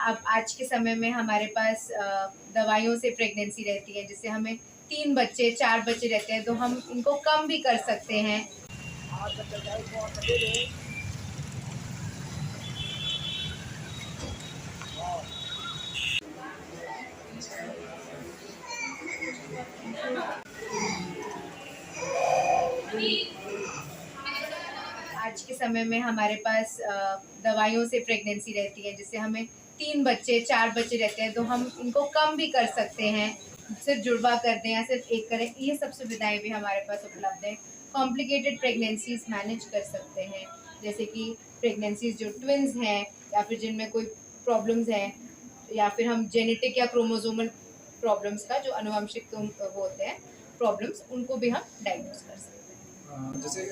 अब आज के समय में हमारे पास दवाइयों से प्रेगनेंसी रहती है, जिससे हमें 3 बच्चे 4 बच्चे रहते हैं, तो हम इनको कम भी कर सकते हैं। आज के समय में हमारे पास दवाइयों से प्रेगनेंसी रहती है, जिससे हमें 3 बच्चे 4 बच्चे रहते हैं, तो हम इनको कम भी कर सकते हैं। सिर्फ जुड़वा कर दें या सिर्फ एक करें, ये सब सुविधाएं भी हमारे पास उपलब्ध है। कॉम्प्लिकेटेड प्रेगनेंसीज मैनेज कर सकते हैं, जैसे कि प्रेगनेंसीज जो ट्विन्स हैं या फिर जिनमें कोई प्रॉब्लम्स हैं, या फिर हम जेनेटिक या क्रोमोसोमल प्रॉब्लम्स का जो आनुवंशिक होते हैं प्रॉब्लम्स, उनको भी हम डायग्नोज कर सकते हैं। जैसे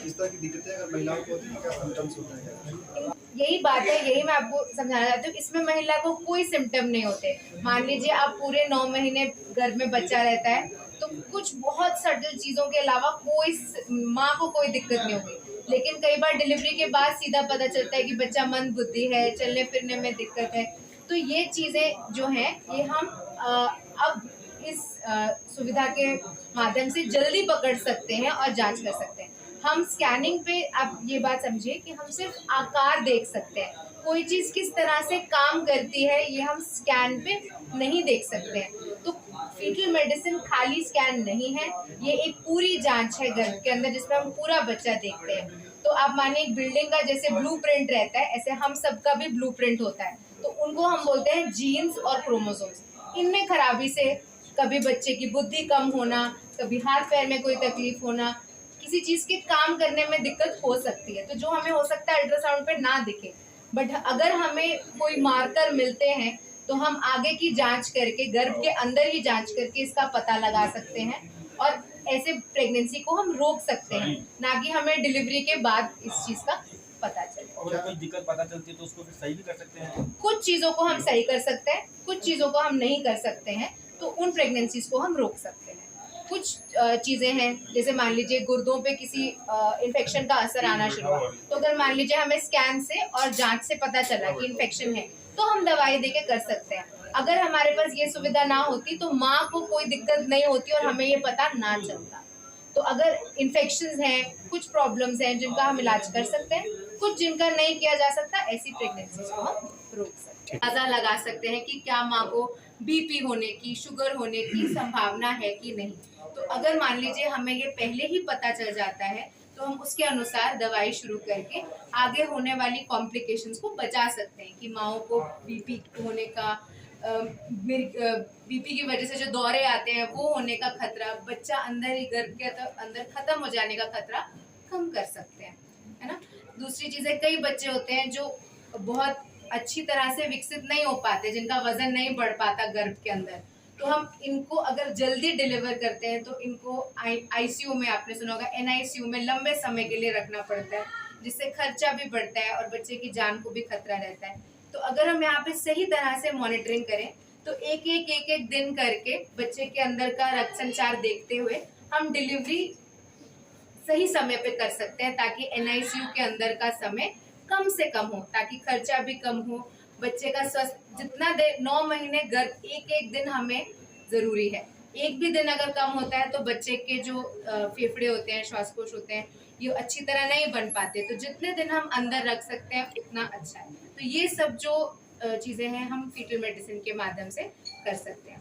इस तरह की दिक्कतें अगर महिलाओं को होती हैं, क्या सिम्टम्स होते हैं? यही बात है, यही मैं आपको समझाना चाहती हूँ। इसमें महिला को कोई सिम्टम नहीं होते। मान लीजिए आप पूरे 9 महीने घर में बच्चा रहता है, तो कुछ बहुत सटल चीज़ों के अलावा कोई माँ को कोई दिक्कत नहीं होगी। लेकिन कई बार डिलीवरी के बाद सीधा पता चलता है कि बच्चा मंद बुद्धि है, चलने फिरने में दिक्कत है। तो ये चीज़ें जो हैं, ये हम अब इस सुविधा के माध्यम से जल्दी पकड़ सकते हैं और जांच कर सकते हैं। हम स्कैनिंग पे, आप ये बात समझिए कि हम सिर्फ आकार देख सकते हैं, कोई चीज़ किस तरह से काम करती है ये हम स्कैन पे नहीं देख सकते हैं। तो फीटल मेडिसिन खाली स्कैन नहीं है, ये एक पूरी जांच है गर्भ के अंदर, जिसमें हम पूरा बच्चा देखते हैं। तो आप मानिए एक बिल्डिंग का जैसे ब्लूप्रिंट रहता है, ऐसे हम सबका भी ब्लूप्रिंट होता है। तो उनको हम बोलते हैं जीन्स और क्रोमोसोम्स। इनमें खराबी से कभी बच्चे की बुद्धि कम होना, कभी हाथ पैर में कोई तकलीफ होना, किसी चीज़ के काम करने में दिक्कत हो सकती है। तो जो हमें हो सकता है अल्ट्रासाउंड पे ना दिखे, बट अगर हमें कोई मार्कर मिलते हैं तो हम आगे की जांच करके, गर्भ के अंदर ही जांच करके इसका पता लगा सकते हैं और ऐसे प्रेगनेंसी को हम रोक सकते हैं, ना कि हमें डिलीवरी के बाद इस चीज़ का पता चले। और कोई दिक्कत पता चलती है तो उसको फिर सही भी कर सकते हैं? कुछ चीज़ों को हम सही कर सकते हैं, कुछ चीज़ों को हम नहीं कर सकते हैं, तो उन प्रेगनेंसीज को हम रोक सकते हैं। कुछ चीज़ें हैं, जैसे मान लीजिए गुर्दों पे किसी इन्फेक्शन का असर आना शुरू हुआ, तो अगर मान लीजिए हमें स्कैन से और जांच से पता चला कि इन्फेक्शन है, तो हम दवाई देके कर सकते हैं। अगर हमारे पास ये सुविधा ना होती तो माँ को कोई दिक्कत नहीं होती और हमें ये पता ना चलता। तो अगर इन्फेक्शंस हैं, कुछ प्रॉब्लम्स हैं जिनका हम इलाज कर सकते हैं, कुछ जिनका नहीं किया जा सकता, ऐसी प्रेगनेंसीज को हम रोक सकते हैं। अंदाजा लगा सकते हैं कि क्या माँ को बीपी होने की, शुगर होने की संभावना है कि नहीं। तो अगर मान लीजिए हमें ये पहले ही पता चल जाता है, तो हम उसके अनुसार दवाई शुरू करके आगे होने वाली कॉम्प्लिकेशंस को बचा सकते हैं, कि माँओं को बीपी होने का, बीपी की वजह से जो दौरे आते हैं वो होने का खतरा, बच्चा अंदर ही गर्भ के अंदर खत्म हो जाने का खतरा कम कर सकते हैं, है ना। दूसरी चीज़ है, कई बच्चे होते हैं जो बहुत अच्छी तरह से विकसित नहीं हो पाते, जिनका वजन नहीं बढ़ पाता गर्भ के अंदर, तो हम इनको अगर जल्दी डिलीवर करते हैं तो इनको आईसीयू में, आपने सुना होगा एनआईसीयू में लंबे समय के लिए रखना पड़ता है, जिससे खर्चा भी बढ़ता है और बच्चे की जान को भी खतरा रहता है। तो अगर हम यहाँ पे सही तरह से मॉनिटरिंग करें, तो एक एक दिन करके बच्चे के अंदर का रक्त संचार देखते हुए हम डिलीवरी सही समय पे कर सकते हैं, ताकि एनआईसीयू के अंदर का समय कम से कम हो, ताकि खर्चा भी कम हो, बच्चे का स्वस्थ, जितना देर 9 महीने गर्भ, एक दिन हमें जरूरी है। एक भी दिन अगर कम होता है तो बच्चे के जो फेफड़े होते हैं, श्वासकोश होते हैं, ये अच्छी तरह नहीं बन पाते। तो जितने दिन हम अंदर रख सकते हैं उतना अच्छा है। तो ये सब जो चीजें हैं हम फीटल मेडिसिन के माध्यम से कर सकते हैं।